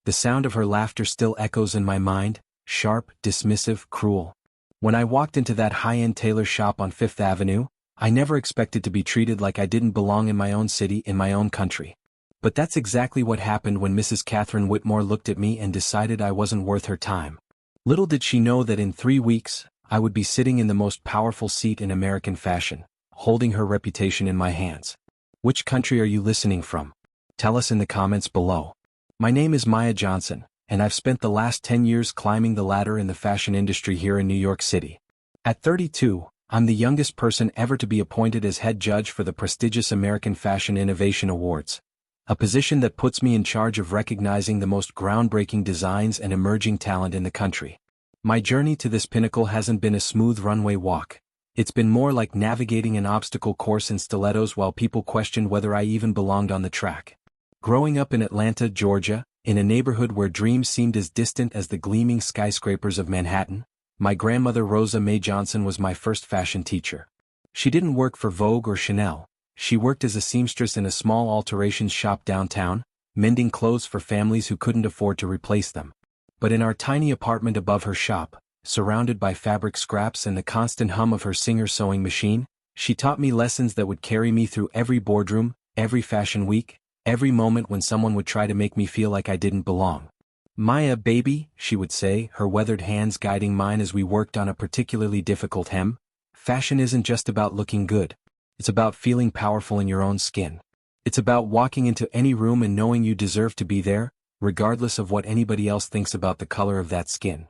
The sound of her laughter still echoes in my mind, sharp, dismissive, cruel. When I walked into that high-end tailor shop on Fifth Avenue, I never expected to be treated like I didn't belong in my own city, in my own country. But that's exactly what happened when Mrs. Catherine Whitmore looked at me and decided I wasn't worth her time. Little did she know that in 3 weeks, I would be sitting in the most powerful seat in American fashion, holding her reputation in my hands. Which country are you listening from? Tell us in the comments below. My name is Maya Johnson, and I've spent the last 10 years climbing the ladder in the fashion industry here in New York City. At 32, I'm the youngest person ever to be appointed as head judge for the prestigious American Fashion Innovation Awards, a position that puts me in charge of recognizing the most groundbreaking designs and emerging talent in the country. My journey to this pinnacle hasn't been a smooth runway walk. It's been more like navigating an obstacle course in stilettos while people questioned whether I even belonged on the track. Growing up in Atlanta, Georgia, in a neighborhood where dreams seemed as distant as the gleaming skyscrapers of Manhattan, my grandmother Rosa May Johnson was my first fashion teacher. She didn't work for Vogue or Chanel. She worked as a seamstress in a small alterations shop downtown, mending clothes for families who couldn't afford to replace them. But in our tiny apartment above her shop, surrounded by fabric scraps and the constant hum of her Singer sewing machine, she taught me lessons that would carry me through every boardroom, every fashion week, every moment when someone would try to make me feel like I didn't belong. Maya, baby, she would say, her weathered hands guiding mine as we worked on a particularly difficult hem. Fashion isn't just about looking good. It's about feeling powerful in your own skin. It's about walking into any room and knowing you deserve to be there, regardless of what anybody else thinks about the color of that skin.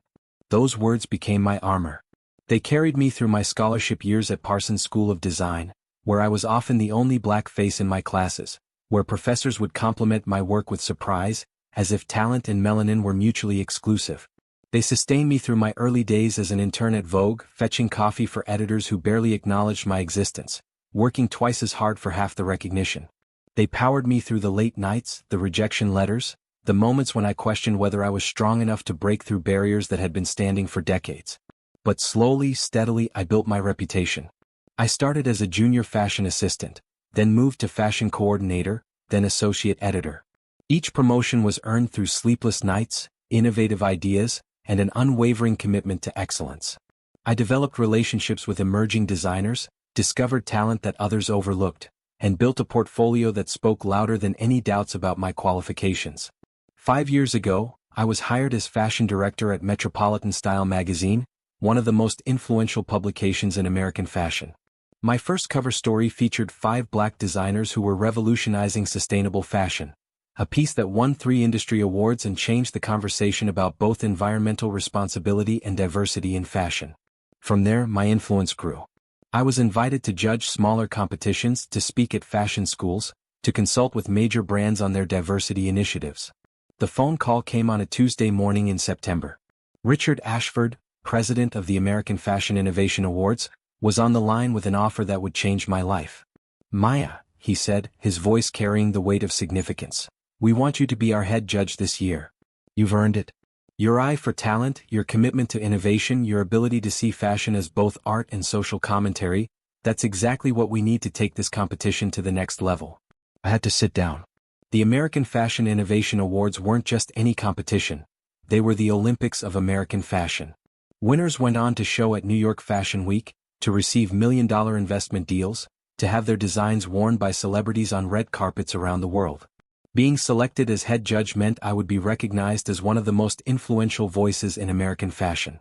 Those words became my armor. They carried me through my scholarship years at Parsons School of Design, where I was often the only black face in my classes, where professors would compliment my work with surprise, as if talent and melanin were mutually exclusive. They sustained me through my early days as an intern at Vogue, fetching coffee for editors who barely acknowledged my existence, working twice as hard for half the recognition. They powered me through the late nights, the rejection letters, the moments when I questioned whether I was strong enough to break through barriers that had been standing for decades. But slowly, steadily, I built my reputation. I started as a junior fashion assistant, then moved to fashion coordinator, then associate editor. Each promotion was earned through sleepless nights, innovative ideas, and an unwavering commitment to excellence. I developed relationships with emerging designers, discovered talent that others overlooked, and built a portfolio that spoke louder than any doubts about my qualifications. 5 years ago, I was hired as fashion director at Metropolitan Style magazine, one of the most influential publications in American fashion. My first cover story featured 5 black designers who were revolutionizing sustainable fashion, a piece that won 3 industry awards and changed the conversation about both environmental responsibility and diversity in fashion. From there, my influence grew. I was invited to judge smaller competitions, to speak at fashion schools, to consult with major brands on their diversity initiatives. The phone call came on a Tuesday morning in September. Richard Ashford, president of the American Fashion Innovation Awards, was on the line with an offer that would change my life. "Maya," he said, his voice carrying the weight of significance, "we want you to be our head judge this year. You've earned it. Your eye for talent, your commitment to innovation, your ability to see fashion as both art and social commentary, that's exactly what we need to take this competition to the next level." I had to sit down. The American Fashion Innovation Awards weren't just any competition. They were the Olympics of American fashion. Winners went on to show at New York Fashion Week, to receive million-dollar investment deals, to have their designs worn by celebrities on red carpets around the world. Being selected as head judge meant I would be recognized as one of the most influential voices in American fashion.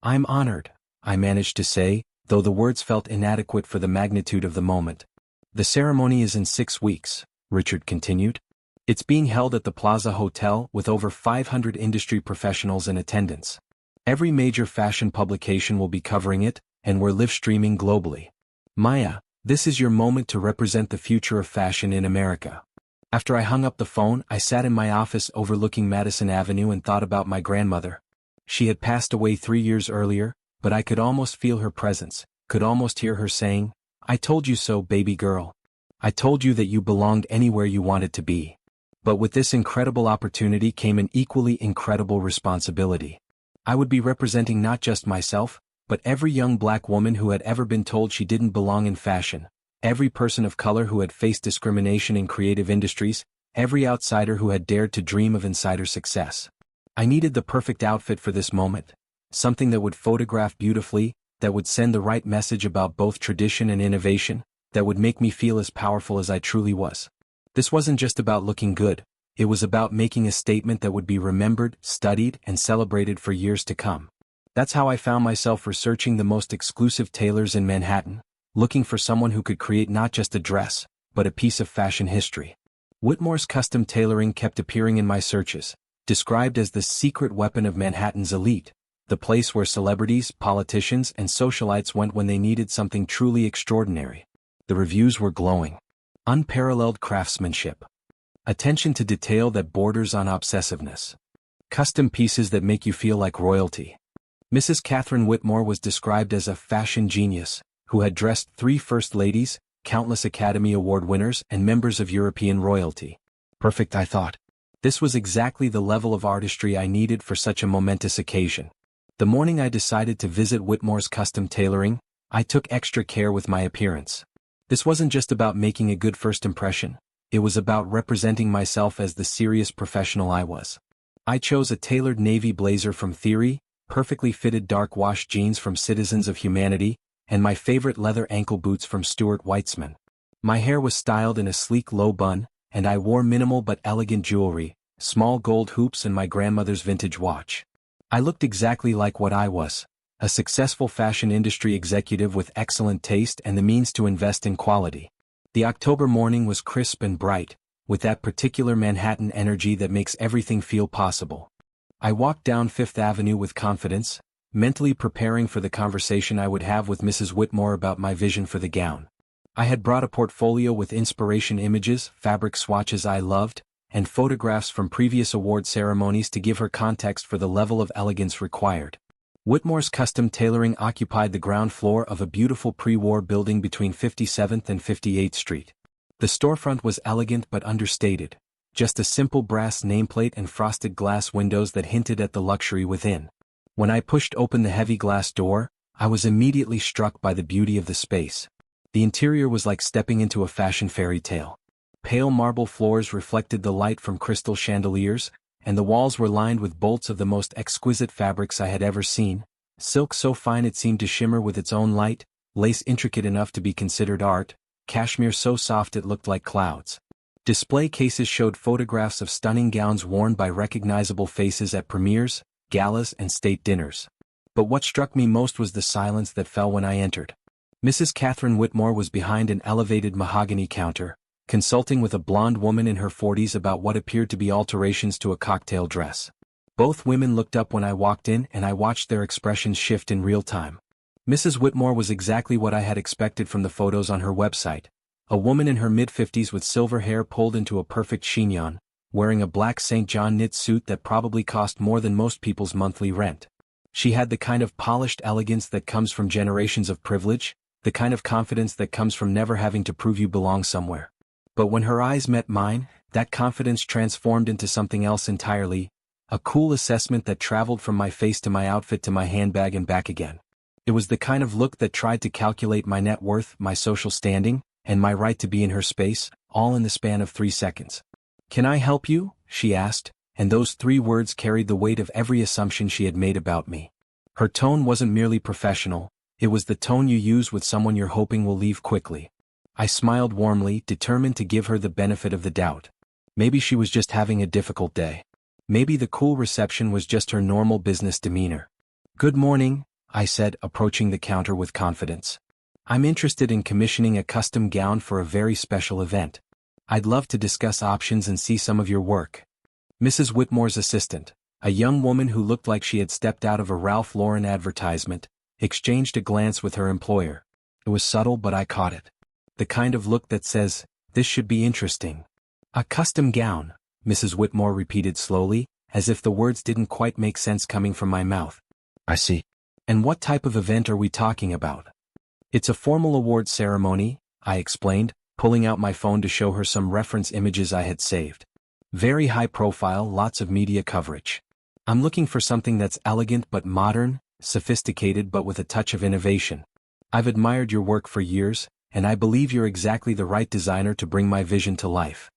"I'm honored," I managed to say, though the words felt inadequate for the magnitude of the moment. "The ceremony is in 6 weeks," Richard continued. "It's being held at the Plaza Hotel with over 500 industry professionals in attendance. Every major fashion publication will be covering it, and we're live streaming globally. Maya, this is your moment to represent the future of fashion in America." After I hung up the phone, I sat in my office overlooking Madison Avenue and thought about my grandmother. She had passed away 3 years earlier, but I could almost feel her presence, could almost hear her saying, "I told you so, baby girl. I told you that you belonged anywhere you wanted to be." But with this incredible opportunity came an equally incredible responsibility. I would be representing not just myself, but every young black woman who had ever been told she didn't belong in fashion, every person of color who had faced discrimination in creative industries, every outsider who had dared to dream of insider success. I needed the perfect outfit for this moment, something that would photograph beautifully, that would send the right message about both tradition and innovation, that would make me feel as powerful as I truly was. This wasn't just about looking good, it was about making a statement that would be remembered, studied, and celebrated for years to come. That's how I found myself researching the most exclusive tailors in Manhattan, looking for someone who could create not just a dress, but a piece of fashion history. Whitmore's custom tailoring kept appearing in my searches, described as the secret weapon of Manhattan's elite, the place where celebrities, politicians, and socialites went when they needed something truly extraordinary. The reviews were glowing. Unparalleled craftsmanship. Attention to detail that borders on obsessiveness. Custom pieces that make you feel like royalty. Mrs. Catherine Whitmore was described as a fashion genius, who had dressed 3 first ladies, countless Academy Award winners, and members of European royalty. Perfect, I thought. This was exactly the level of artistry I needed for such a momentous occasion. The morning I decided to visit Whitmore's custom tailoring, I took extra care with my appearance. This wasn't just about making a good first impression, it was about representing myself as the serious professional I was. I chose a tailored navy blazer from Theory, perfectly fitted dark wash jeans from Citizens of Humanity, and my favorite leather ankle boots from Stuart Weitzman. My hair was styled in a sleek low bun, and I wore minimal but elegant jewelry, small gold hoops and my grandmother's vintage watch. I looked exactly like what I was, a successful fashion industry executive with excellent taste and the means to invest in quality. The October morning was crisp and bright, with that particular Manhattan energy that makes everything feel possible. I walked down Fifth Avenue with confidence, mentally preparing for the conversation I would have with Mrs. Whitmore about my vision for the gown. I had brought a portfolio with inspiration images, fabric swatches I loved, and photographs from previous award ceremonies to give her context for the level of elegance required. Whitmore's custom tailoring occupied the ground floor of a beautiful pre-war building between 57th and 58th Street. The storefront was elegant but understated, just a simple brass nameplate and frosted glass windows that hinted at the luxury within. When I pushed open the heavy glass door, I was immediately struck by the beauty of the space. The interior was like stepping into a fashion fairy tale. Pale marble floors reflected the light from crystal chandeliers, and the walls were lined with bolts of the most exquisite fabrics I had ever seen, silk so fine it seemed to shimmer with its own light, lace intricate enough to be considered art, cashmere so soft it looked like clouds. Display cases showed photographs of stunning gowns worn by recognizable faces at premieres, galas, and state dinners. But what struck me most was the silence that fell when I entered. Mrs. Catherine Whitmore was behind an elevated mahogany counter, consulting with a blonde woman in her 40s about what appeared to be alterations to a cocktail dress. Both women looked up when I walked in and I watched their expressions shift in real time. Mrs. Whitmore was exactly what I had expected from the photos on her website, a woman in her mid-50s with silver hair pulled into a perfect chignon, wearing a black St. John knit suit that probably cost more than most people's monthly rent. She had the kind of polished elegance that comes from generations of privilege, the kind of confidence that comes from never having to prove you belong somewhere. But when her eyes met mine, that confidence transformed into something else entirely, a cool assessment that traveled from my face to my outfit to my handbag and back again. It was the kind of look that tried to calculate my net worth, my social standing, and my right to be in her space, all in the span of 3 seconds. "Can I help you?" she asked, and those 3 words carried the weight of every assumption she had made about me. Her tone wasn't merely professional, it was the tone you use with someone you're hoping will leave quickly. I smiled warmly, determined to give her the benefit of the doubt. Maybe she was just having a difficult day. Maybe the cool reception was just her normal business demeanor. "Good morning," I said, approaching the counter with confidence. "I'm interested in commissioning a custom gown for a very special event. I'd love to discuss options and see some of your work." Mrs. Whitmore's assistant, a young woman who looked like she had stepped out of a Ralph Lauren advertisement, exchanged a glance with her employer. It was subtle, but I caught it. The kind of look that says, "This should be interesting." "A custom gown," Mrs. Whitmore repeated slowly, as if the words didn't quite make sense coming from my mouth. "I see. And what type of event are we talking about?" "It's a formal award ceremony," I explained, pulling out my phone to show her some reference images I had saved. "Very high profile, lots of media coverage. I'm looking for something that's elegant but modern, sophisticated but with a touch of innovation. I've admired your work for years, and I believe you're exactly the right designer to bring my vision to life."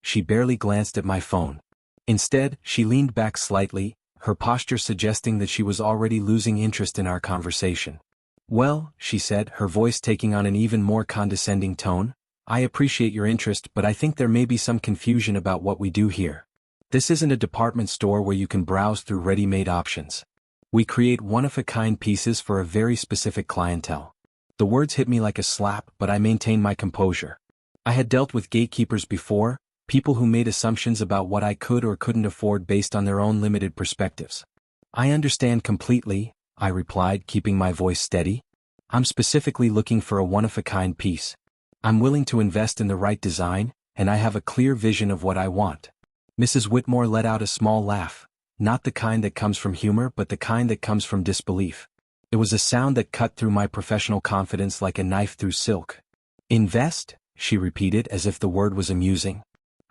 She barely glanced at my phone. Instead, she leaned back slightly, her posture suggesting that she was already losing interest in our conversation. "Well," she said, her voice taking on an even more condescending tone, "I appreciate your interest, but I think there may be some confusion about what we do here. This isn't a department store where you can browse through ready-made options. We create one-of-a-kind pieces for a very specific clientele." The words hit me like a slap, but I maintained my composure. I had dealt with gatekeepers before, people who made assumptions about what I could or couldn't afford based on their own limited perspectives. "I understand completely," I replied, keeping my voice steady. "I'm specifically looking for a one-of-a-kind piece. I'm willing to invest in the right design, and I have a clear vision of what I want." Mrs. Whitmore let out a small laugh, not the kind that comes from humor but the kind that comes from disbelief. It was a sound that cut through my professional confidence like a knife through silk. "Invest?" she repeated as if the word was amusing.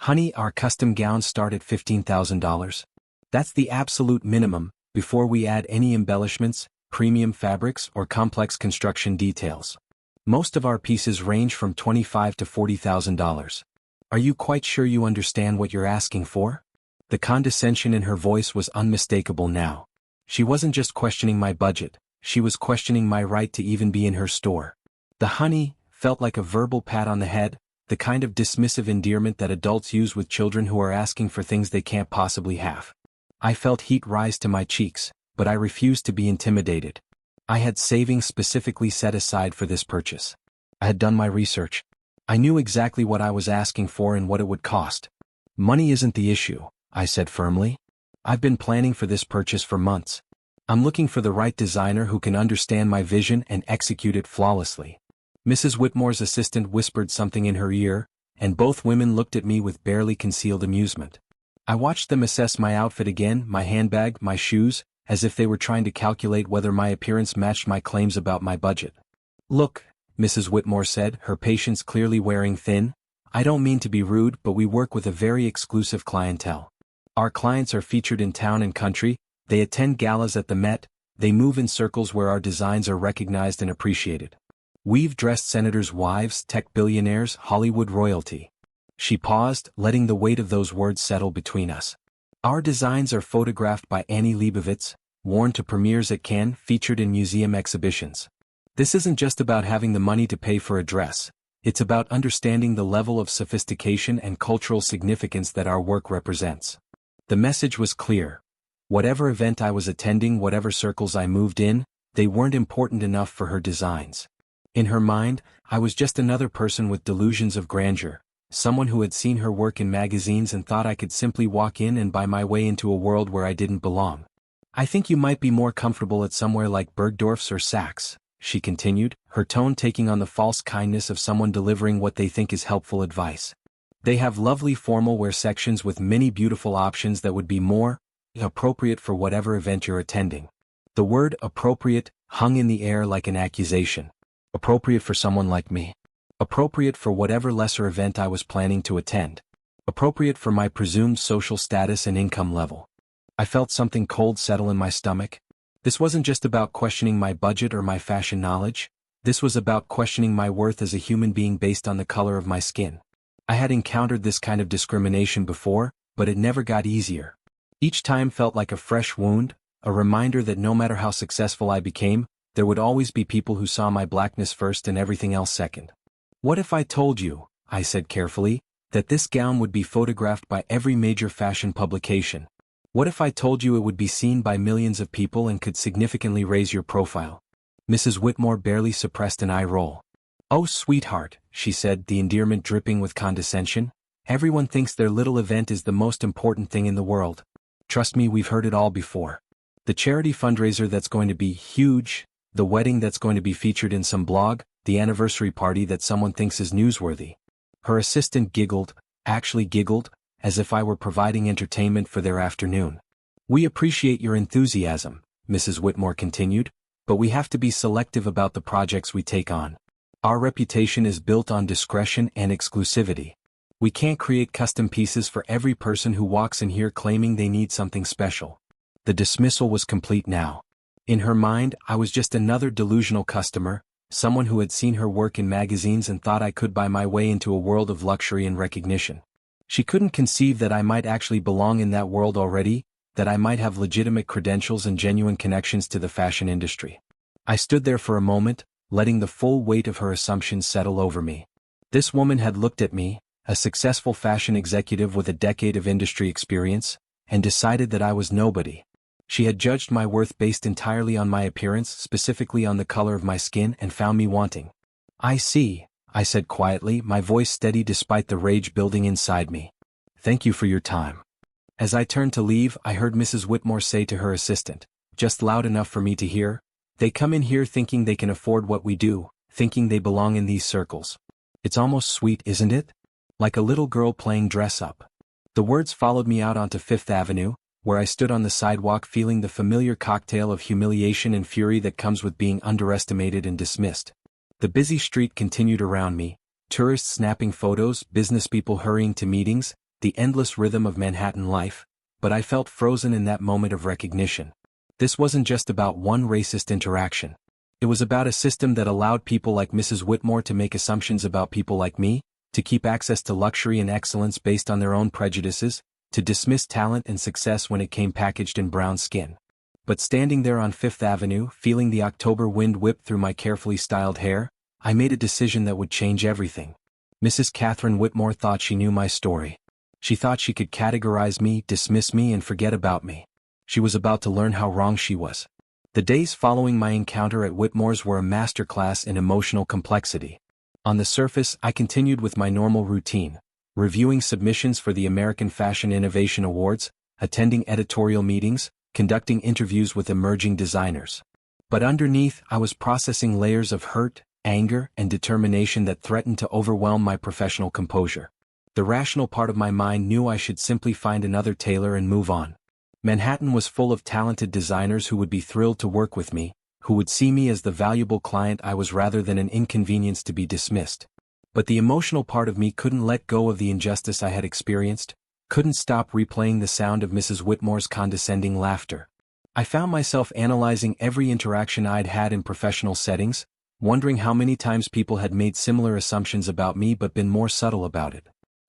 "Honey, our custom gowns start at $15,000. That's the absolute minimum, before we add any embellishments, premium fabrics, or complex construction details. Most of our pieces range from $25,000 to $40,000. Are you quite sure you understand what you're asking for?" The condescension in her voice was unmistakable now. She wasn't just questioning my budget, she was questioning my right to even be in her store. The "honey" felt like a verbal pat on the head, the kind of dismissive endearment that adults use with children who are asking for things they can't possibly have. I felt heat rise to my cheeks, but I refused to be intimidated. I had savings specifically set aside for this purchase. I had done my research. I knew exactly what I was asking for and what it would cost. "Money isn't the issue," I said firmly. "I've been planning for this purchase for months. I'm looking for the right designer who can understand my vision and execute it flawlessly." Mrs. Whitmore's assistant whispered something in her ear, and both women looked at me with barely concealed amusement. I watched them assess my outfit again, my handbag, my shoes, as if they were trying to calculate whether my appearance matched my claims about my budget. "Look," Mrs. Whitmore said, her patience clearly wearing thin, "I don't mean to be rude, but we work with a very exclusive clientele. Our clients are featured in town and country, they attend galas at the Met, they move in circles where our designs are recognized and appreciated. We've dressed senators' wives, tech billionaires, Hollywood royalty." She paused, letting the weight of those words settle between us. "Our designs are photographed by Annie Leibovitz, worn to premieres at Cannes, featured in museum exhibitions. This isn't just about having the money to pay for a dress, it's about understanding the level of sophistication and cultural significance that our work represents." The message was clear. Whatever event I was attending, whatever circles I moved in, they weren't important enough for her designs. In her mind, I was just another person with delusions of grandeur, someone who had seen her work in magazines and thought I could simply walk in and buy my way into a world where I didn't belong. "I think you might be more comfortable at somewhere like Bergdorf's or Saks," she continued, her tone taking on the false kindness of someone delivering what they think is helpful advice. "They have lovely formal wear sections with many beautiful options that would be more appropriate for whatever event you're attending." The word "appropriate" hung in the air like an accusation. Appropriate for someone like me. Appropriate for whatever lesser event I was planning to attend. Appropriate for my presumed social status and income level. I felt something cold settle in my stomach. This wasn't just about questioning my budget or my fashion knowledge, this was about questioning my worth as a human being based on the color of my skin. I had encountered this kind of discrimination before, but it never got easier. Each time felt like a fresh wound, a reminder that no matter how successful I became, there would always be people who saw my blackness first and everything else second. "What if I told you," I said carefully, "that this gown would be photographed by every major fashion publication? What if I told you it would be seen by millions of people and could significantly raise your profile?" Mrs. Whitmore barely suppressed an eye roll. "Oh, sweetheart," she said, the endearment dripping with condescension, "everyone thinks their little event is the most important thing in the world. Trust me, we've heard it all before. The charity fundraiser that's going to be huge, the wedding that's going to be featured in some blog, the anniversary party that someone thinks is newsworthy." Her assistant giggled, actually giggled, as if I were providing entertainment for their afternoon. "We appreciate your enthusiasm," Mrs. Whitmore continued, "but we have to be selective about the projects we take on. Our reputation is built on discretion and exclusivity. We can't create custom pieces for every person who walks in here claiming they need something special." The dismissal was complete now. In her mind, I was just another delusional customer, someone who had seen her work in magazines and thought I could buy my way into a world of luxury and recognition. She couldn't conceive that I might actually belong in that world already, that I might have legitimate credentials and genuine connections to the fashion industry. I stood there for a moment, letting the full weight of her assumptions settle over me. This woman had looked at me, a successful fashion executive with a decade of industry experience, and decided that I was nobody. She had judged my worth based entirely on my appearance, specifically on the color of my skin, and found me wanting. "I see," I said quietly, my voice steady despite the rage building inside me. "Thank you for your time." As I turned to leave, I heard Mrs. Whitmore say to her assistant, just loud enough for me to hear, "They come in here thinking they can afford what we do, thinking they belong in these circles. It's almost sweet, isn't it? Like a little girl playing dress-up." The words followed me out onto Fifth Avenue, where I stood on the sidewalk feeling the familiar cocktail of humiliation and fury that comes with being underestimated and dismissed. The busy street continued around me, tourists snapping photos, businesspeople hurrying to meetings, the endless rhythm of Manhattan life, but I felt frozen in that moment of recognition. This wasn't just about one racist interaction. It was about a system that allowed people like Mrs. Whitmore to make assumptions about people like me, to keep access to luxury and excellence based on their own prejudices, to dismiss talent and success when it came packaged in brown skin. But standing there on Fifth Avenue, feeling the October wind whip through my carefully styled hair, I made a decision that would change everything. Mrs. Catherine Whitmore thought she knew my story. She thought she could categorize me, dismiss me, and forget about me. She was about to learn how wrong she was. The days following my encounter at Whitmore's were a masterclass in emotional complexity. On the surface, I continued with my normal routine, reviewing submissions for the American Fashion Innovation Awards, attending editorial meetings, conducting interviews with emerging designers. But underneath, I was processing layers of hurt, anger, and determination that threatened to overwhelm my professional composure. The rational part of my mind knew I should simply find another Tailor and move on. Manhattan was full of talented designers who would be thrilled to work with me, who would see me as the valuable client I was rather than an inconvenience to be dismissed. But the emotional part of me couldn't let go of the injustice I had experienced, couldn't stop replaying the sound of Mrs. Whitmore's condescending laughter. I found myself analyzing every interaction I'd had in professional settings, wondering how many times people had made similar assumptions about me but been more subtle about it.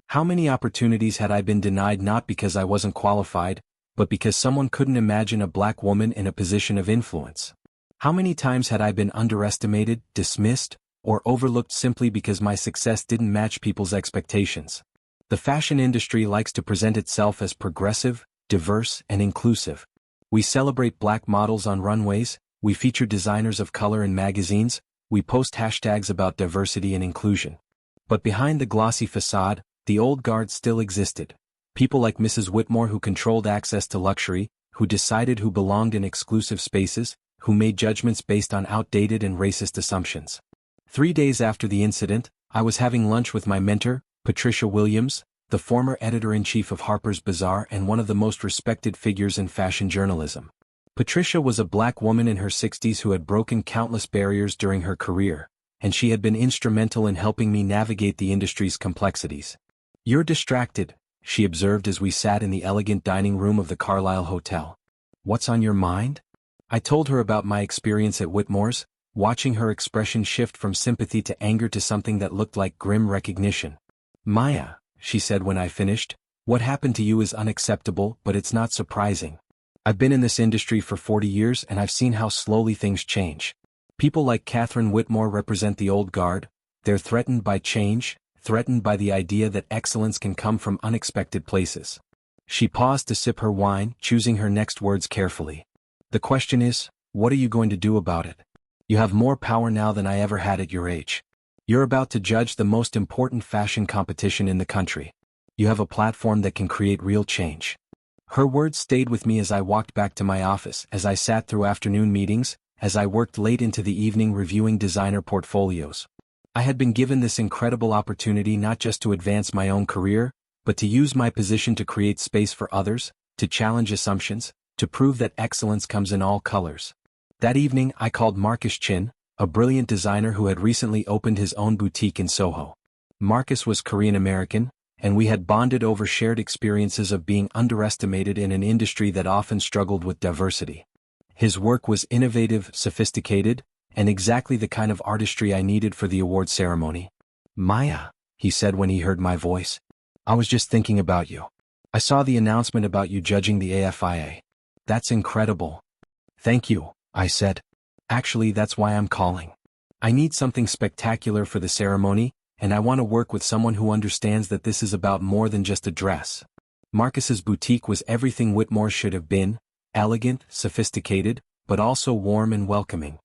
How many opportunities had I been denied not because I wasn't qualified, but because someone couldn't imagine a black woman in a position of influence? How many times had I been underestimated, dismissed, or overlooked simply because my success didn't match people's expectations? The fashion industry likes to present itself as progressive, diverse, and inclusive. We celebrate black models on runways, we feature designers of color in magazines, we post hashtags about diversity and inclusion. But behind the glossy facade, the old guard still existed. People like Mrs. Whitmore who controlled access to luxury, who decided who belonged in exclusive spaces, who made judgments based on outdated and racist assumptions. 3 days after the incident, I was having lunch with my mentor, Patricia Williams, the former editor-in-chief of Harper's Bazaar and one of the most respected figures in fashion journalism. Patricia was a black woman in her 60s who had broken countless barriers during her career, and she had been instrumental in helping me navigate the industry's complexities. "You're distracted," she observed as we sat in the elegant dining room of the Carlyle Hotel. "What's on your mind?" I told her about my experience at Whitmore's, watching her expression shift from sympathy to anger to something that looked like grim recognition. "Maya," she said when I finished, "what happened to you is unacceptable, but it's not surprising. I've been in this industry for 40 years and I've seen how slowly things change. People like Catherine Whitmore represent the old guard. They're threatened by change, threatened by the idea that excellence can come from unexpected places." She paused to sip her wine, choosing her next words carefully. "The question is, what are you going to do about it? You have more power now than I ever had at your age. You're about to judge the most important fashion competition in the country. You have a platform that can create real change." Her words stayed with me as I walked back to my office, as I sat through afternoon meetings, as I worked late into the evening reviewing designer portfolios. I had been given this incredible opportunity not just to advance my own career, but to use my position to create space for others, to challenge assumptions, to prove that excellence comes in all colors. That evening I called Marcus Chin, a brilliant designer who had recently opened his own boutique in Soho. Marcus was Korean American, and we had bonded over shared experiences of being underestimated in an industry that often struggled with diversity. His work was innovative, sophisticated, and exactly the kind of artistry I needed for the award ceremony. "Maya," he said when he heard my voice, I was just thinking about you. I saw the announcement about you judging the AFIA. That's incredible. Thank you, I said. Actually, that's why I'm calling. I need something spectacular for the ceremony, and I want to work with someone who understands that this is about more than just a dress. Marcus's boutique was everything Whitmore should have been, elegant, sophisticated, but also warm and welcoming.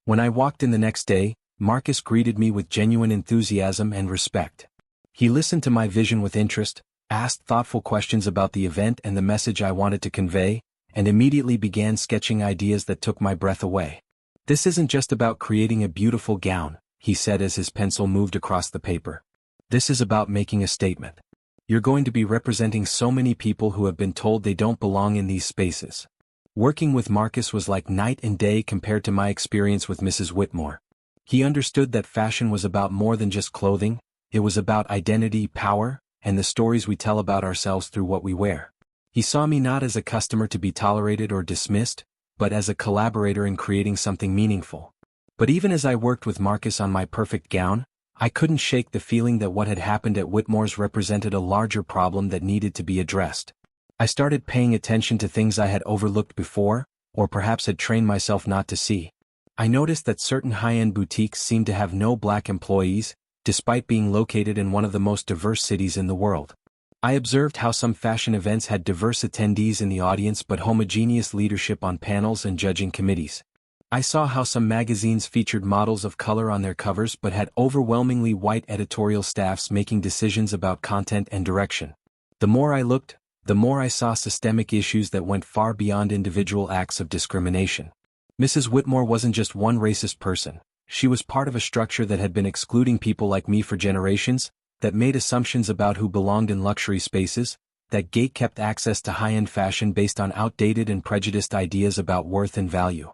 When I walked in the next day, Marcus greeted me with genuine enthusiasm and respect. He listened to my vision with interest, asked thoughtful questions about the event and the message I wanted to convey, and immediately began sketching ideas that took my breath away. This isn't just about creating a beautiful gown, he said as his pencil moved across the paper. This is about making a statement. You're going to be representing so many people who have been told they don't belong in these spaces. Working with Marcus was like night and day compared to my experience with Mrs. Whitmore. He understood that fashion was about more than just clothing, it was about identity, power, and the stories we tell about ourselves through what we wear. He saw me not as a customer to be tolerated or dismissed, but as a collaborator in creating something meaningful. But even as I worked with Marcus on my perfect gown, I couldn't shake the feeling that what had happened at Whitmore's represented a larger problem that needed to be addressed. I started paying attention to things I had overlooked before, or perhaps had trained myself not to see. I noticed that certain high-end boutiques seemed to have no black employees, despite being located in one of the most diverse cities in the world. I observed how some fashion events had diverse attendees in the audience but homogeneous leadership on panels and judging committees. I saw how some magazines featured models of color on their covers but had overwhelmingly white editorial staffs making decisions about content and direction. The more I looked, the more I saw systemic issues that went far beyond individual acts of discrimination. Mrs. Whitmore wasn't just one racist person, she was part of a structure that had been excluding people like me for generations, that made assumptions about who belonged in luxury spaces, that gate-kept access to high-end fashion based on outdated and prejudiced ideas about worth and value.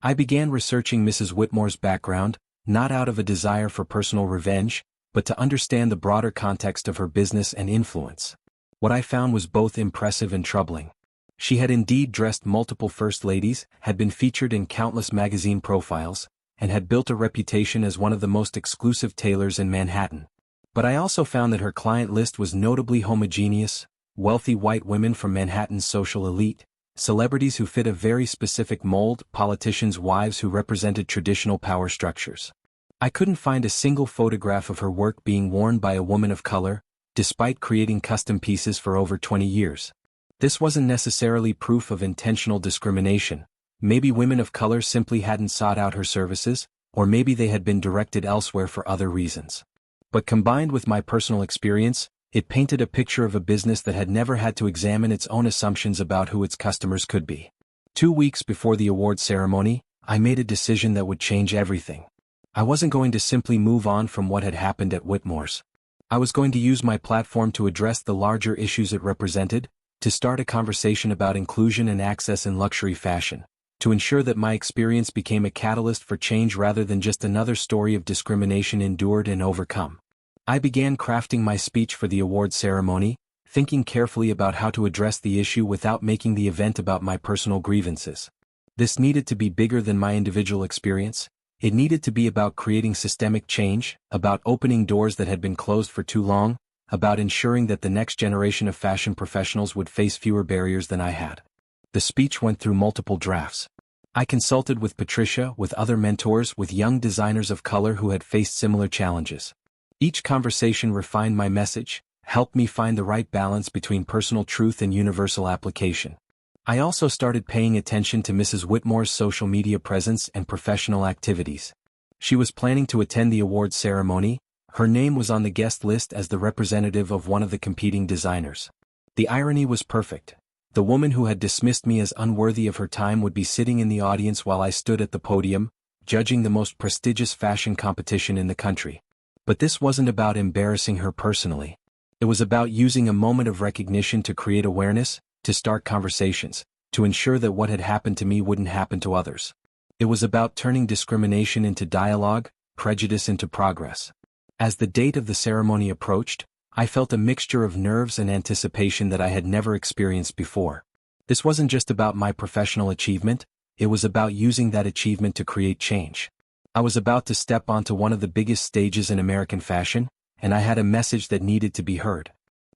I began researching Mrs. Whitmore's background, not out of a desire for personal revenge, but to understand the broader context of her business and influence. What I found was both impressive and troubling. She had indeed dressed multiple first ladies, had been featured in countless magazine profiles, and had built a reputation as one of the most exclusive tailors in Manhattan. But I also found that her client list was notably homogeneous, wealthy white women from Manhattan's social elite, celebrities who fit a very specific mold, politicians' wives who represented traditional power structures. I couldn't find a single photograph of her work being worn by a woman of color, despite creating custom pieces for over 20 years. This wasn't necessarily proof of intentional discrimination. Maybe women of color simply hadn't sought out her services, or maybe they had been directed elsewhere for other reasons. But combined with my personal experience, it painted a picture of a business that had never had to examine its own assumptions about who its customers could be. 2 weeks before the award ceremony, I made a decision that would change everything. I wasn't going to simply move on from what had happened at Whitmore's. I was going to use my platform to address the larger issues it represented, to start a conversation about inclusion and access in luxury fashion, to ensure that my experience became a catalyst for change rather than just another story of discrimination endured and overcome. I began crafting my speech for the award ceremony, thinking carefully about how to address the issue without making the event about my personal grievances. This needed to be bigger than my individual experience. It needed to be about creating systemic change, about opening doors that had been closed for too long, about ensuring that the next generation of fashion professionals would face fewer barriers than I had. The speech went through multiple drafts. I consulted with Patricia, with other mentors, with young designers of color who had faced similar challenges. Each conversation refined my message, helped me find the right balance between personal truth and universal application. I also started paying attention to Mrs. Whitmore's social media presence and professional activities. She was planning to attend the awards ceremony. Her name was on the guest list as the representative of one of the competing designers. The irony was perfect. The woman who had dismissed me as unworthy of her time would be sitting in the audience while I stood at the podium, judging the most prestigious fashion competition in the country. But this wasn't about embarrassing her personally. It was about using a moment of recognition to create awareness, to start conversations, to ensure that what had happened to me wouldn't happen to others. It was about turning discrimination into dialogue, prejudice into progress. As the date of the ceremony approached, I felt a mixture of nerves and anticipation that I had never experienced before. This wasn't just about my professional achievement, it was about using that achievement to create change. I was about to step onto one of the biggest stages in American fashion, and I had a message that needed to be heard.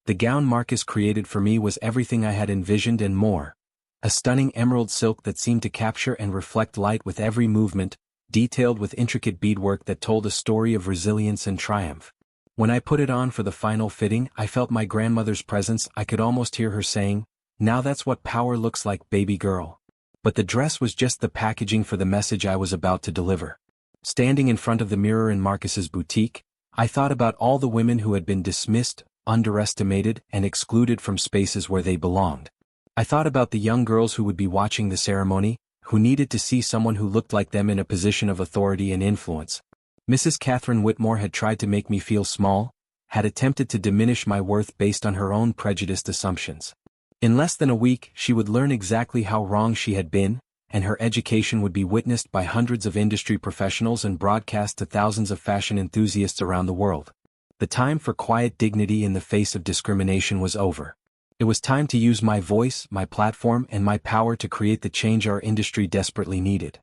The gown Marcus created for me was everything I had envisioned and more. A stunning emerald silk that seemed to capture and reflect light with every movement, detailed with intricate beadwork that told a story of resilience and triumph. When I put it on for the final fitting, I felt my grandmother's presence. I could almost hear her saying, "Now that's what power looks like, baby girl." But the dress was just the packaging for the message I was about to deliver. Standing in front of the mirror in Marcus's boutique, I thought about all the women who had been dismissed, underestimated, and excluded from spaces where they belonged. I thought about the young girls who would be watching the ceremony, who needed to see someone who looked like them in a position of authority and influence. Mrs. Catherine Whitmore had tried to make me feel small, had attempted to diminish my worth based on her own prejudiced assumptions. In less than a week, she would learn exactly how wrong she had been, and her education would be witnessed by hundreds of industry professionals and broadcast to thousands of fashion enthusiasts around the world. The time for quiet dignity in the face of discrimination was over. It was time to use my voice, my platform, and my power to create the change our industry desperately needed.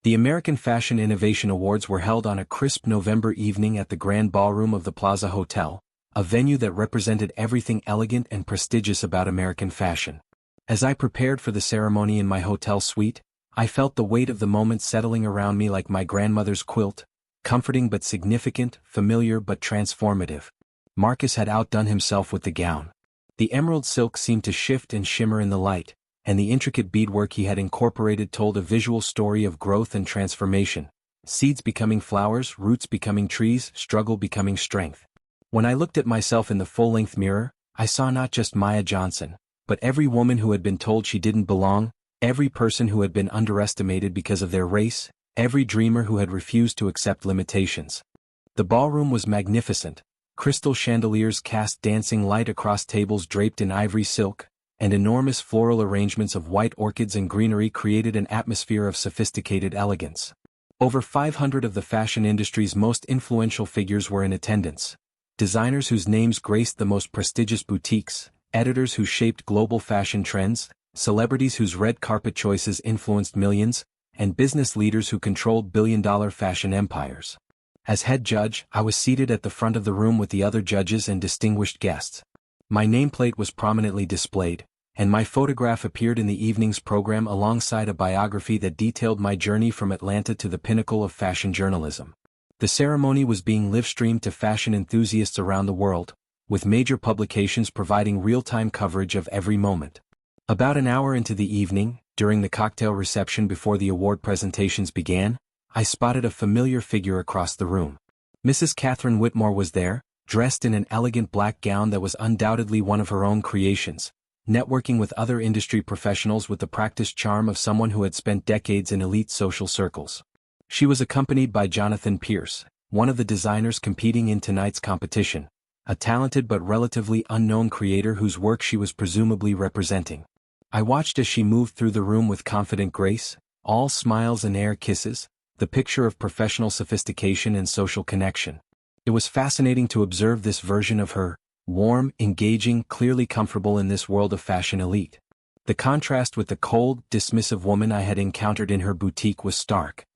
The American Fashion Innovation Awards were held on a crisp November evening at the Grand Ballroom of the Plaza Hotel, a venue that represented everything elegant and prestigious about American fashion. As I prepared for the ceremony in my hotel suite, I felt the weight of the moment settling around me like my grandmother's quilt, comforting but significant, familiar but transformative. Marcus had outdone himself with the gown. The emerald silk seemed to shift and shimmer in the light, and the intricate beadwork he had incorporated told a visual story of growth and transformation. Seeds becoming flowers, roots becoming trees, struggle becoming strength. When I looked at myself in the full-length mirror, I saw not just Maya Johnson, but every woman who had been told she didn't belong, every person who had been underestimated because of their race, every dreamer who had refused to accept limitations. The ballroom was magnificent. Crystal chandeliers cast dancing light across tables draped in ivory silk, and enormous floral arrangements of white orchids and greenery created an atmosphere of sophisticated elegance. Over 500 of the fashion industry's most influential figures were in attendance. Designers whose names graced the most prestigious boutiques, editors who shaped global fashion trends, celebrities whose red carpet choices influenced millions, and business leaders who controlled billion-dollar fashion empires. As head judge, I was seated at the front of the room with the other judges and distinguished guests. My nameplate was prominently displayed, and my photograph appeared in the evening's program alongside a biography that detailed my journey from Atlanta to the pinnacle of fashion journalism. The ceremony was being live-streamed to fashion enthusiasts around the world, with major publications providing real-time coverage of every moment. About an hour into the evening, during the cocktail reception before the award presentations began, I spotted a familiar figure across the room. Mrs. Catherine Whitmore was there, dressed in an elegant black gown that was undoubtedly one of her own creations, networking with other industry professionals with the practiced charm of someone who had spent decades in elite social circles. She was accompanied by Jonathan Pierce, one of the designers competing in tonight's competition, a talented but relatively unknown creator whose work she was presumably representing. I watched as she moved through the room with confident grace, all smiles and air kisses, the picture of professional sophistication and social connection. It was fascinating to observe this version of her, warm, engaging, clearly comfortable in this world of fashion elite. The contrast with the cold, dismissive woman I had encountered in her boutique was stark.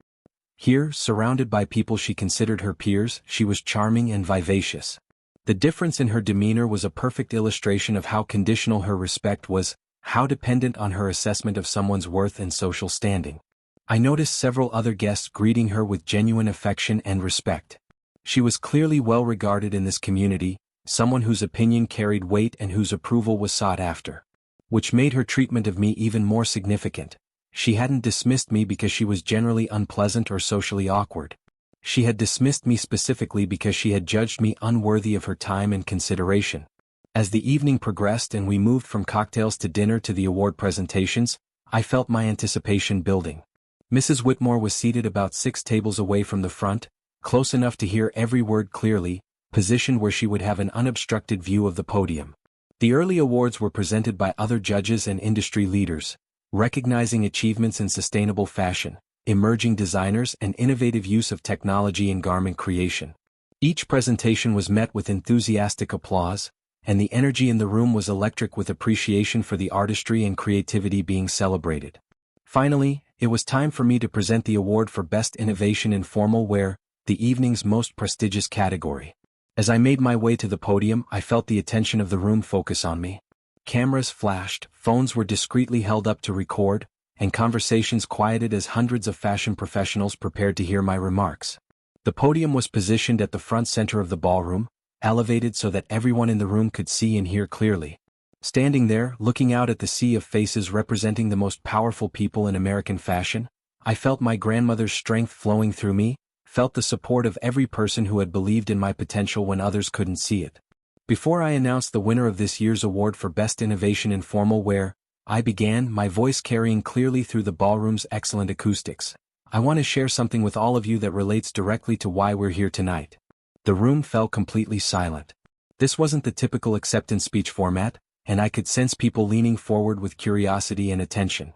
Here, surrounded by people she considered her peers, she was charming and vivacious. The difference in her demeanor was a perfect illustration of how conditional her respect was, how dependent on her assessment of someone's worth and social standing. I noticed several other guests greeting her with genuine affection and respect. She was clearly well regarded in this community, someone whose opinion carried weight and whose approval was sought after. Which made her treatment of me even more significant. She hadn't dismissed me because she was generally unpleasant or socially awkward. She had dismissed me specifically because she had judged me unworthy of her time and consideration. As the evening progressed and we moved from cocktails to dinner to the award presentations, I felt my anticipation building. Mrs. Whitmore was seated about 6 tables away from the front, close enough to hear every word clearly, positioned where she would have an unobstructed view of the podium. The early awards were presented by other judges and industry leaders, recognizing achievements in sustainable fashion, emerging designers, and innovative use of technology in garment creation. Each presentation was met with enthusiastic applause, and the energy in the room was electric with appreciation for the artistry and creativity being celebrated. Finally, it was time for me to present the award for Best Innovation in Formal Wear, the evening's most prestigious category. As I made my way to the podium, I felt the attention of the room focus on me. Cameras flashed, phones were discreetly held up to record, and conversations quieted as hundreds of fashion professionals prepared to hear my remarks. The podium was positioned at the front center of the ballroom, elevated so that everyone in the room could see and hear clearly. Standing there, looking out at the sea of faces representing the most powerful people in American fashion, I felt my grandmother's strength flowing through me, felt the support of every person who had believed in my potential when others couldn't see it. Before I announced the winner of this year's award for Best Innovation in Formal Wear, I began, my voice carrying clearly through the ballroom's excellent acoustics. I want to share something with all of you that relates directly to why we're here tonight. The room fell completely silent. This wasn't the typical acceptance speech format, and I could sense people leaning forward with curiosity and attention.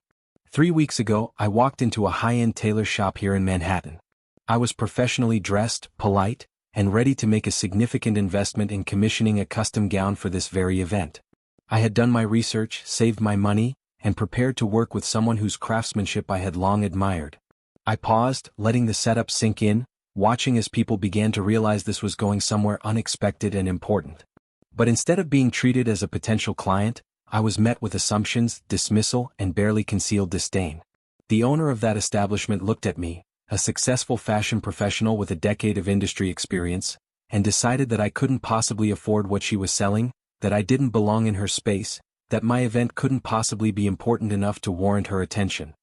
3 weeks ago, I walked into a high-end tailor shop here in Manhattan. I was professionally dressed, polite, and ready to make a significant investment in commissioning a custom gown for this very event. I had done my research, saved my money, and prepared to work with someone whose craftsmanship I had long admired. I paused, letting the setup sink in, watching as people began to realize this was going somewhere unexpected and important. But instead of being treated as a potential client, I was met with assumptions, dismissal, and barely concealed disdain. The owner of that establishment looked at me, a successful fashion professional with a decade of industry experience, and decided that I couldn't possibly afford what she was selling, that I didn't belong in her space, that my event couldn't possibly be important enough to warrant her attention.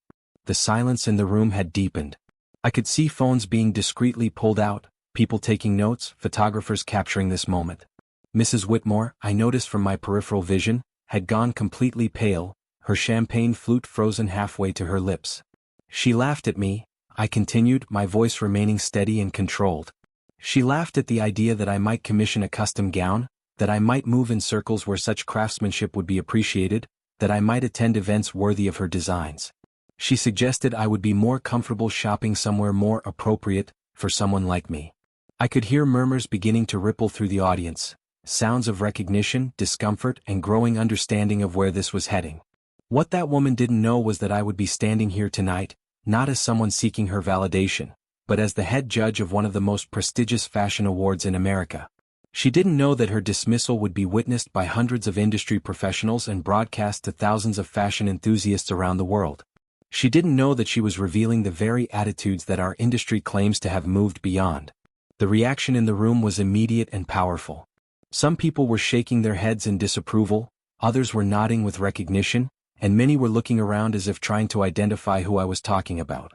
The silence in the room had deepened. I could see phones being discreetly pulled out, people taking notes, photographers capturing this moment. Mrs. Whitmore, I noticed from my peripheral vision, had gone completely pale, her champagne flute frozen halfway to her lips. She laughed at me, I continued, my voice remaining steady and controlled. She laughed at the idea that I might commission a custom gown, that I might move in circles where such craftsmanship would be appreciated, that I might attend events worthy of her designs. She suggested I would be more comfortable shopping somewhere more appropriate for someone like me. I could hear murmurs beginning to ripple through the audience, sounds of recognition, discomfort, and growing understanding of where this was heading. What that woman didn't know was that I would be standing here tonight, not as someone seeking her validation, but as the head judge of one of the most prestigious fashion awards in America. She didn't know that her dismissal would be witnessed by hundreds of industry professionals and broadcast to thousands of fashion enthusiasts around the world. She didn't know that she was revealing the very attitudes that our industry claims to have moved beyond. The reaction in the room was immediate and powerful. Some people were shaking their heads in disapproval, others were nodding with recognition, and many were looking around as if trying to identify who I was talking about.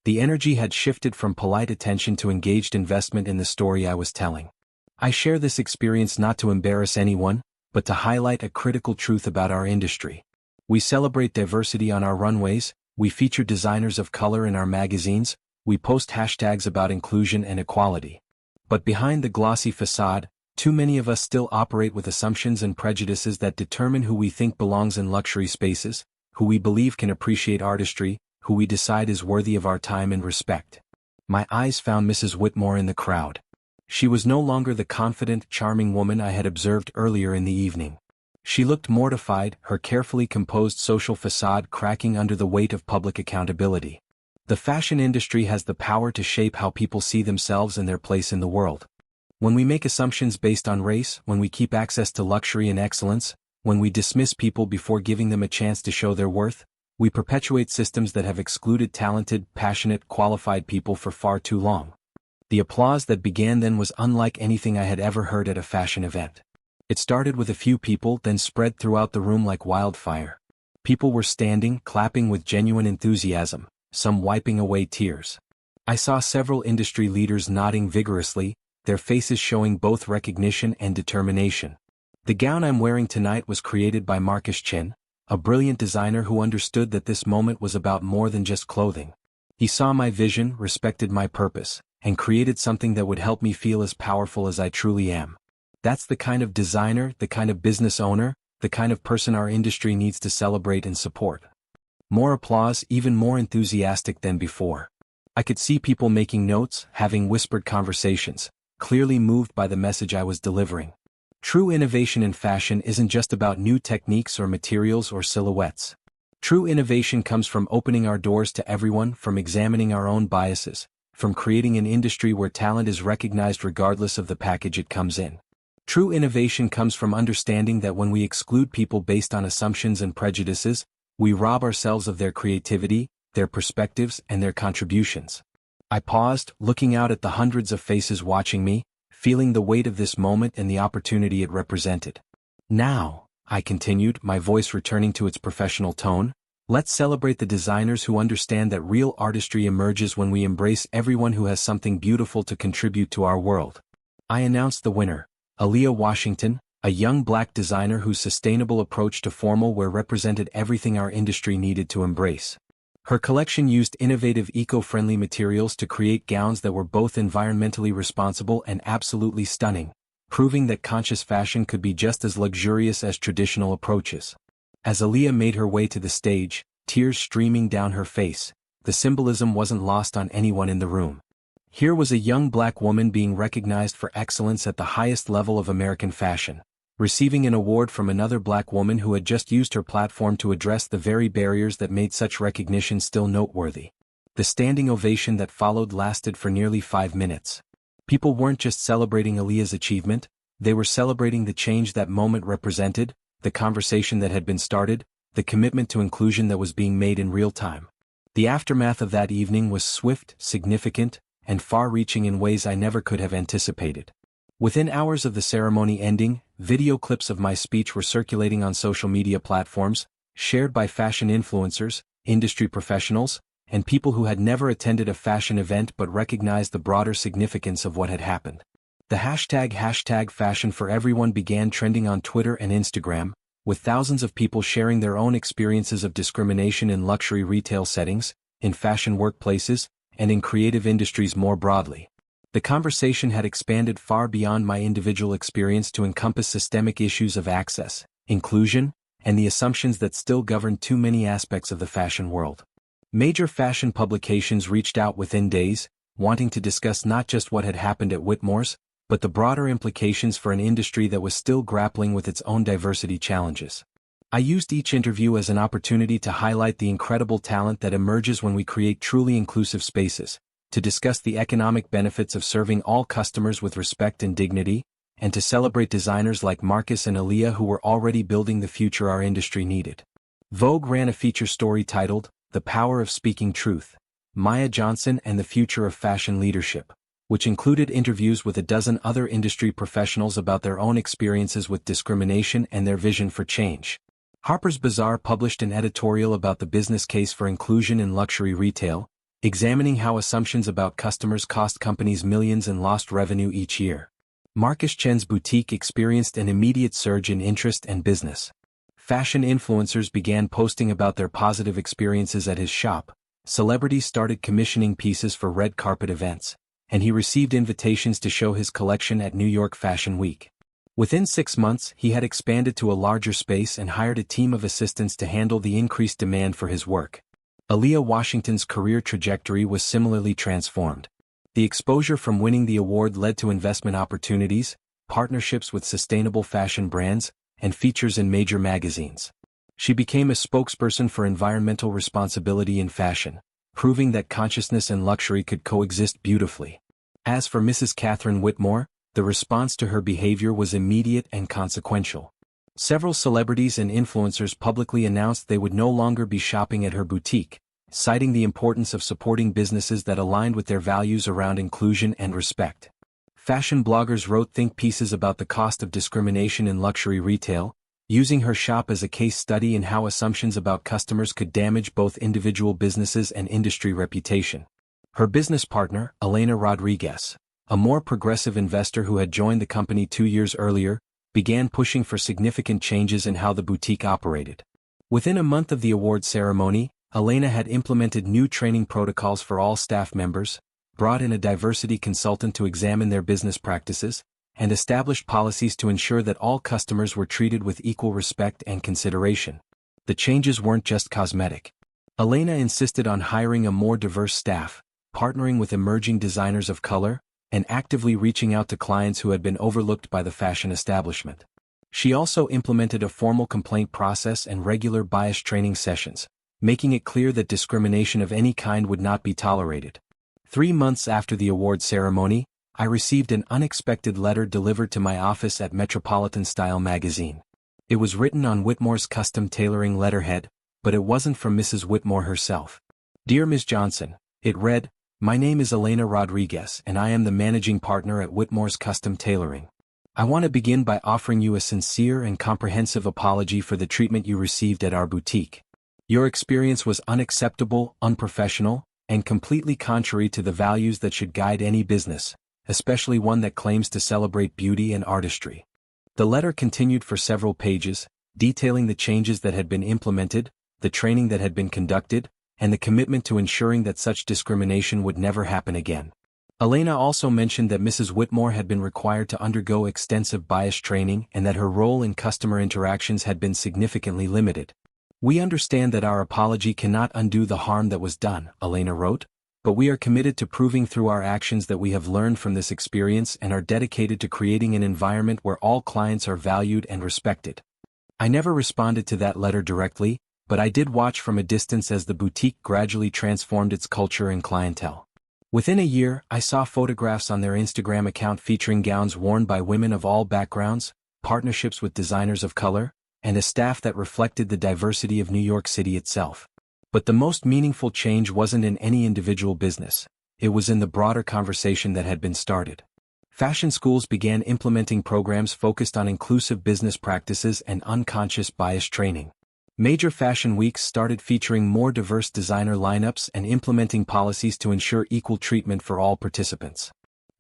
The energy had shifted from polite attention to engaged investment in the story I was telling. I share this experience not to embarrass anyone, but to highlight a critical truth about our industry. We celebrate diversity on our runways, we feature designers of color in our magazines, we post hashtags about inclusion and equality. But behind the glossy facade, too many of us still operate with assumptions and prejudices that determine who we think belongs in luxury spaces, who we believe can appreciate artistry, who we decide is worthy of our time and respect. My eyes found Mrs. Whitmore in the crowd. She was no longer the confident, charming woman I had observed earlier in the evening. She looked mortified, her carefully composed social facade cracking under the weight of public accountability. The fashion industry has the power to shape how people see themselves and their place in the world. When we make assumptions based on race, when we keep access to luxury and excellence, when we dismiss people before giving them a chance to show their worth, we perpetuate systems that have excluded talented, passionate, qualified people for far too long. The applause that began then was unlike anything I had ever heard at a fashion event. It started with a few people, then spread throughout the room like wildfire. People were standing, clapping with genuine enthusiasm, some wiping away tears. I saw several industry leaders nodding vigorously, their faces showing both recognition and determination. The gown I'm wearing tonight was created by Marcus Chin, a brilliant designer who understood that this moment was about more than just clothing. He saw my vision, respected my purpose, and created something that would help me feel as powerful as I truly am. That's the kind of designer, the kind of business owner, the kind of person our industry needs to celebrate and support. More applause, even more enthusiastic than before. I could see people making notes, having whispered conversations, clearly moved by the message I was delivering. True innovation in fashion isn't just about new techniques or materials or silhouettes. True innovation comes from opening our doors to everyone, from examining our own biases, from creating an industry where talent is recognized regardless of the package it comes in. True innovation comes from understanding that when we exclude people based on assumptions and prejudices, we rob ourselves of their creativity, their perspectives, and their contributions. I paused, looking out at the hundreds of faces watching me, feeling the weight of this moment and the opportunity it represented. Now, I continued, my voice returning to its professional tone, let's celebrate the designers who understand that real artistry emerges when we embrace everyone who has something beautiful to contribute to our world. I announced the winner, Aaliyah Washington, a young black designer whose sustainable approach to formal wear represented everything our industry needed to embrace. Her collection used innovative eco-friendly materials to create gowns that were both environmentally responsible and absolutely stunning, proving that conscious fashion could be just as luxurious as traditional approaches. As Aaliyah made her way to the stage, tears streaming down her face, the symbolism wasn't lost on anyone in the room. Here was a young black woman being recognized for excellence at the highest level of American fashion, receiving an award from another black woman who had just used her platform to address the very barriers that made such recognition still noteworthy. The standing ovation that followed lasted for nearly 5 minutes. People weren't just celebrating Aaliyah's achievement, they were celebrating the change that moment represented, the conversation that had been started, the commitment to inclusion that was being made in real time. The aftermath of that evening was swift, significant, and far-reaching in ways I never could have anticipated. Within hours of the ceremony ending, video clips of my speech were circulating on social media platforms, shared by fashion influencers, industry professionals, and people who had never attended a fashion event but recognized the broader significance of what had happened. The hashtag #FashionForEveryone began trending on Twitter and Instagram, with thousands of people sharing their own experiences of discrimination in luxury retail settings, in fashion workplaces, and in creative industries more broadly. The conversation had expanded far beyond my individual experience to encompass systemic issues of access, inclusion, and the assumptions that still govern too many aspects of the fashion world. Major fashion publications reached out within days, wanting to discuss not just what had happened at Whitmore's, but the broader implications for an industry that was still grappling with its own diversity challenges. I used each interview as an opportunity to highlight the incredible talent that emerges when we create truly inclusive spaces, to discuss the economic benefits of serving all customers with respect and dignity, and to celebrate designers like Marcus and Aaliyah who were already building the future our industry needed. Vogue ran a feature story titled, "The Power of Speaking Truth, Maya Johnson and the Future of Fashion Leadership," which included interviews with a dozen other industry professionals about their own experiences with discrimination and their vision for change. Harper's Bazaar published an editorial about the business case for inclusion in luxury retail, examining how assumptions about customers cost companies millions in lost revenue each year. Marcus Chen's boutique experienced an immediate surge in interest and business. Fashion influencers began posting about their positive experiences at his shop, celebrities started commissioning pieces for red carpet events, and he received invitations to show his collection at New York Fashion Week. Within 6 months, he had expanded to a larger space and hired a team of assistants to handle the increased demand for his work. Aaliyah Washington's career trajectory was similarly transformed. The exposure from winning the award led to investment opportunities, partnerships with sustainable fashion brands, and features in major magazines. She became a spokesperson for environmental responsibility in fashion, proving that consciousness and luxury could coexist beautifully. As for Mrs. Catherine Whitmore, the response to her behavior was immediate and consequential. Several celebrities and influencers publicly announced they would no longer be shopping at her boutique, citing the importance of supporting businesses that aligned with their values around inclusion and respect. Fashion bloggers wrote think pieces about the cost of discrimination in luxury retail, using her shop as a case study in how assumptions about customers could damage both individual businesses and industry reputation. Her business partner, Elena Rodriguez, a more progressive investor who had joined the company 2 years earlier, began pushing for significant changes in how the boutique operated. Within a month of the award ceremony, Elena had implemented new training protocols for all staff members, brought in a diversity consultant to examine their business practices, and established policies to ensure that all customers were treated with equal respect and consideration. The changes weren't just cosmetic. Elena insisted on hiring a more diverse staff, partnering with emerging designers of color, and actively reaching out to clients who had been overlooked by the fashion establishment. She also implemented a formal complaint process and regular bias training sessions, making it clear that discrimination of any kind would not be tolerated. 3 months after the award ceremony, I received an unexpected letter delivered to my office at Metropolitan Style magazine. It was written on Whitmore's custom tailoring letterhead, but it wasn't from Mrs. Whitmore herself. "Dear Ms. Johnson," it read, "my name is Elena Rodriguez and I am the managing partner at Whitmore's Custom Tailoring. I want to begin by offering you a sincere and comprehensive apology for the treatment you received at our boutique. Your experience was unacceptable, unprofessional, and completely contrary to the values that should guide any business, especially one that claims to celebrate beauty and artistry." The letter continued for several pages, detailing the changes that had been implemented, the training that had been conducted, and the commitment to ensuring that such discrimination would never happen again. Elena also mentioned that Mrs. Whitmore had been required to undergo extensive bias training and that her role in customer interactions had been significantly limited. "We understand that our apology cannot undo the harm that was done," Elena wrote, "but we are committed to proving through our actions that we have learned from this experience and are dedicated to creating an environment where all clients are valued and respected." I never responded to that letter directly, but I did watch from a distance as the boutique gradually transformed its culture and clientele. Within a year, I saw photographs on their Instagram account featuring gowns worn by women of all backgrounds, partnerships with designers of color, and a staff that reflected the diversity of New York City itself. But the most meaningful change wasn't in any individual business, it was in the broader conversation that had been started. Fashion schools began implementing programs focused on inclusive business practices and unconscious bias training. Major fashion weeks started featuring more diverse designer lineups and implementing policies to ensure equal treatment for all participants.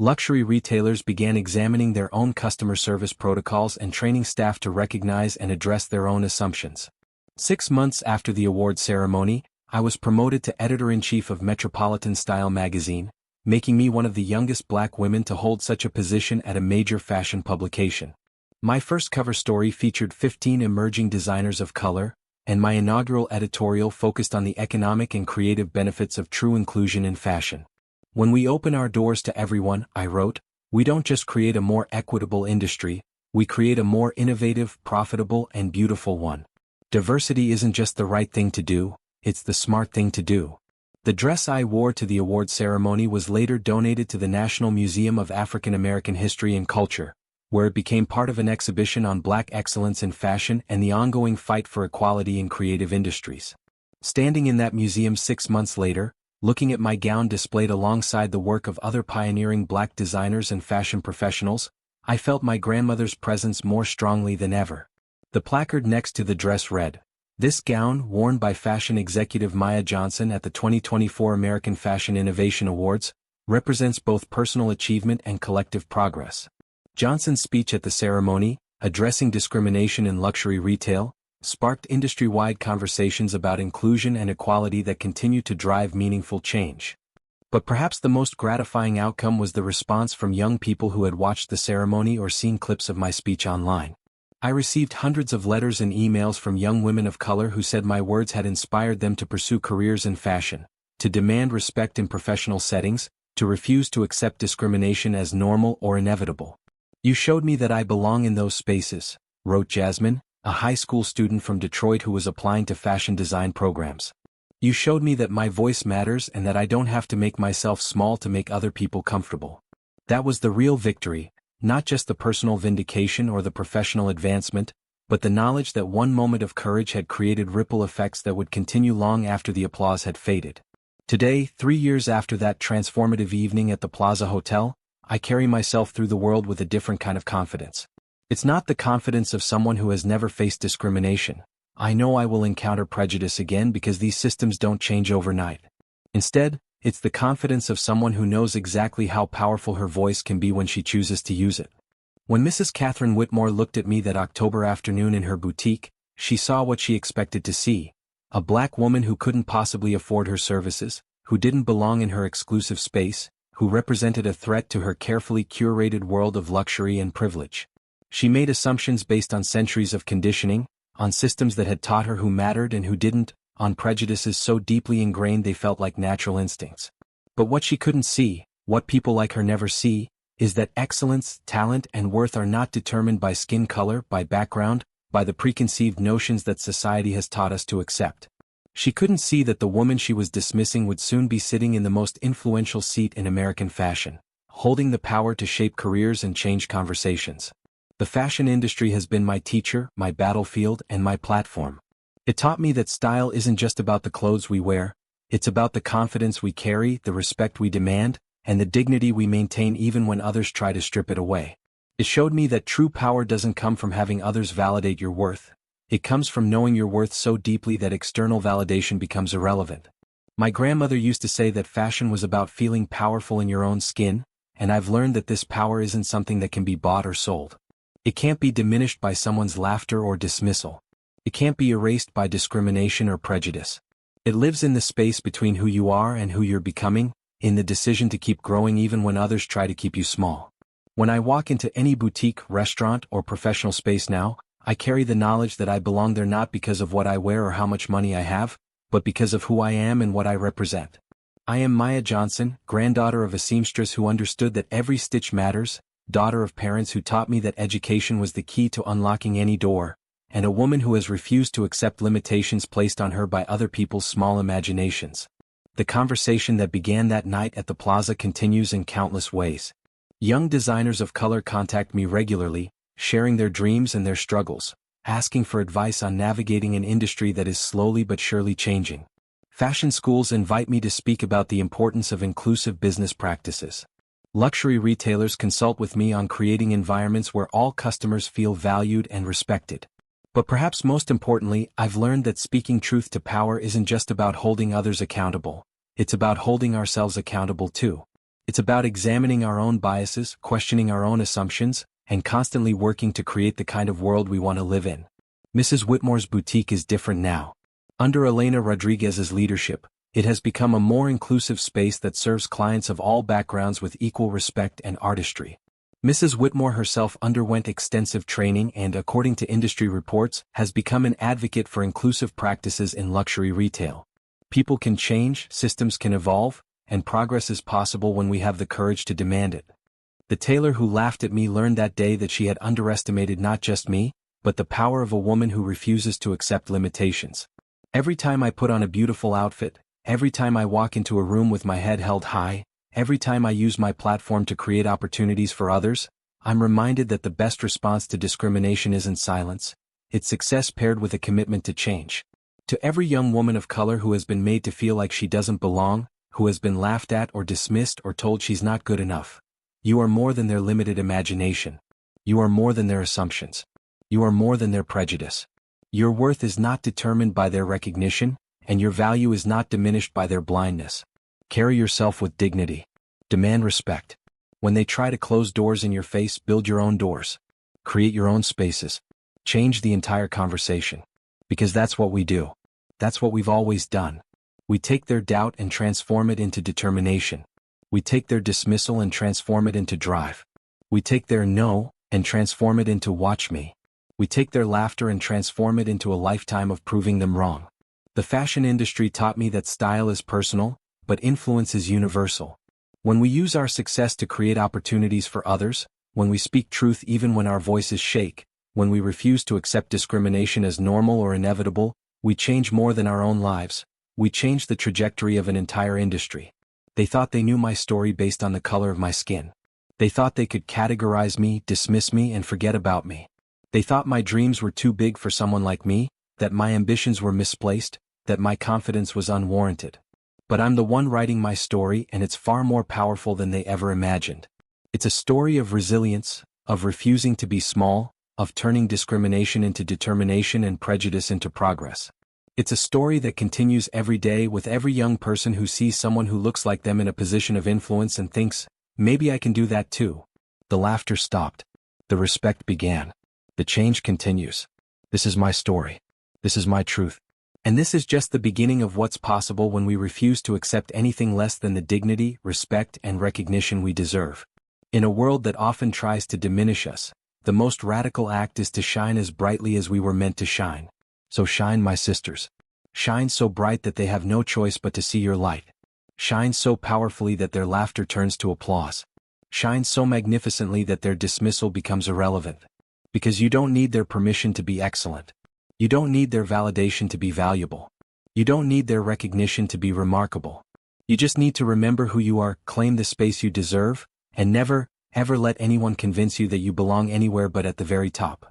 Luxury retailers began examining their own customer service protocols and training staff to recognize and address their own assumptions. 6 months after the award ceremony, I was promoted to editor-in-chief of Metropolitan Style magazine, making me one of the youngest black women to hold such a position at a major fashion publication. My first cover story featured 15 emerging designers of color, and my inaugural editorial focused on the economic and creative benefits of true inclusion in fashion. "When we open our doors to everyone," I wrote, "we don't just create a more equitable industry, we create a more innovative, profitable, and beautiful one. Diversity isn't just the right thing to do, it's the smart thing to do." The dress I wore to the award ceremony was later donated to the National Museum of African American History and Culture, where it became part of an exhibition on Black excellence in fashion and the ongoing fight for equality in creative industries. Standing in that museum 6 months later, looking at my gown displayed alongside the work of other pioneering Black designers and fashion professionals, I felt my grandmother's presence more strongly than ever. The placard next to the dress read, "This gown, worn by fashion executive Maya Johnson at the 2024 American Fashion Innovation Awards, represents both personal achievement and collective progress." Johnson's speech at the ceremony, addressing discrimination in luxury retail, sparked industry-wide conversations about inclusion and equality that continue to drive meaningful change. But perhaps the most gratifying outcome was the response from young people who had watched the ceremony or seen clips of my speech online. I received hundreds of letters and emails from young women of color who said my words had inspired them to pursue careers in fashion, to demand respect in professional settings, to refuse to accept discrimination as normal or inevitable. "You showed me that I belong in those spaces," wrote Jasmine, a high school student from Detroit who was applying to fashion design programs. "You showed me that my voice matters and that I don't have to make myself small to make other people comfortable." That was the real victory, not just the personal vindication or the professional advancement, but the knowledge that one moment of courage had created ripple effects that would continue long after the applause had faded. Today, 3 years after that transformative evening at the Plaza Hotel, I carry myself through the world with a different kind of confidence. It's not the confidence of someone who has never faced discrimination. I know I will encounter prejudice again because these systems don't change overnight. Instead, it's the confidence of someone who knows exactly how powerful her voice can be when she chooses to use it. When Mrs. Catherine Whitmore looked at me that October afternoon in her boutique, she saw what she expected to see: a black woman who couldn't possibly afford her services, who didn't belong in her exclusive space, who represented a threat to her carefully curated world of luxury and privilege. She made assumptions based on centuries of conditioning, on systems that had taught her who mattered and who didn't, on prejudices so deeply ingrained they felt like natural instincts. But what she couldn't see, what people like her never see, is that excellence, talent, and worth are not determined by skin color, by background, by the preconceived notions that society has taught us to accept. She couldn't see that the woman she was dismissing would soon be sitting in the most influential seat in American fashion, holding the power to shape careers and change conversations. The fashion industry has been my teacher, my battlefield, and my platform. It taught me that style isn't just about the clothes we wear, it's about the confidence we carry, the respect we demand, and the dignity we maintain even when others try to strip it away. It showed me that true power doesn't come from having others validate your worth. It comes from knowing your worth so deeply that external validation becomes irrelevant. My grandmother used to say that fashion was about feeling powerful in your own skin, and I've learned that this power isn't something that can be bought or sold. It can't be diminished by someone's laughter or dismissal. It can't be erased by discrimination or prejudice. It lives in the space between who you are and who you're becoming, in the decision to keep growing even when others try to keep you small. When I walk into any boutique, restaurant, or professional space now, I carry the knowledge that I belong there not because of what I wear or how much money I have, but because of who I am and what I represent. I am Maya Johnson, granddaughter of a seamstress who understood that every stitch matters, daughter of parents who taught me that education was the key to unlocking any door, and a woman who has refused to accept limitations placed on her by other people's small imaginations. The conversation that began that night at the plaza continues in countless ways. Young designers of color contact me regularly, sharing their dreams and their struggles, asking for advice on navigating an industry that is slowly but surely changing. Fashion schools invite me to speak about the importance of inclusive business practices. Luxury retailers consult with me on creating environments where all customers feel valued and respected. But perhaps most importantly, I've learned that speaking truth to power isn't just about holding others accountable, it's about holding ourselves accountable too. It's about examining our own biases, questioning our own assumptions, and constantly working to create the kind of world we want to live in. Mrs. Whitmore's boutique is different now. Under Elena Rodriguez's leadership, it has become a more inclusive space that serves clients of all backgrounds with equal respect and artistry. Mrs. Whitmore herself underwent extensive training and, according to industry reports, has become an advocate for inclusive practices in luxury retail. People can change, systems can evolve, and progress is possible when we have the courage to demand it. The tailor who laughed at me learned that day that she had underestimated not just me, but the power of a woman who refuses to accept limitations. Every time I put on a beautiful outfit, every time I walk into a room with my head held high, every time I use my platform to create opportunities for others, I'm reminded that the best response to discrimination isn't silence, it's success paired with a commitment to change. To every young woman of color who has been made to feel like she doesn't belong, who has been laughed at or dismissed or told she's not good enough, you are more than their limited imagination. You are more than their assumptions. You are more than their prejudice. Your worth is not determined by their recognition, and your value is not diminished by their blindness. Carry yourself with dignity. Demand respect. When they try to close doors in your face, build your own doors. Create your own spaces. Change the entire conversation. Because that's what we do. That's what we've always done. We take their doubt and transform it into determination. We take their dismissal and transform it into drive. We take their no and transform it into watch me. We take their laughter and transform it into a lifetime of proving them wrong. The fashion industry taught me that style is personal, but influence is universal. When we use our success to create opportunities for others, when we speak truth even when our voices shake, when we refuse to accept discrimination as normal or inevitable, we change more than our own lives. We change the trajectory of an entire industry. They thought they knew my story based on the color of my skin. They thought they could categorize me, dismiss me, and forget about me. They thought my dreams were too big for someone like me, that my ambitions were misplaced, that my confidence was unwarranted. But I'm the one writing my story, and it's far more powerful than they ever imagined. It's a story of resilience, of refusing to be small, of turning discrimination into determination and prejudice into progress. It's a story that continues every day with every young person who sees someone who looks like them in a position of influence and thinks, maybe I can do that too. The laughter stopped. The respect began. The change continues. This is my story. This is my truth. And this is just the beginning of what's possible when we refuse to accept anything less than the dignity, respect, and recognition we deserve. In a world that often tries to diminish us, the most radical act is to shine as brightly as we were meant to shine. So shine, my sisters. Shine so bright that they have no choice but to see your light. Shine so powerfully that their laughter turns to applause. Shine so magnificently that their dismissal becomes irrelevant. Because you don't need their permission to be excellent. You don't need their validation to be valuable. You don't need their recognition to be remarkable. You just need to remember who you are, claim the space you deserve, and never, ever let anyone convince you that you belong anywhere but at the very top.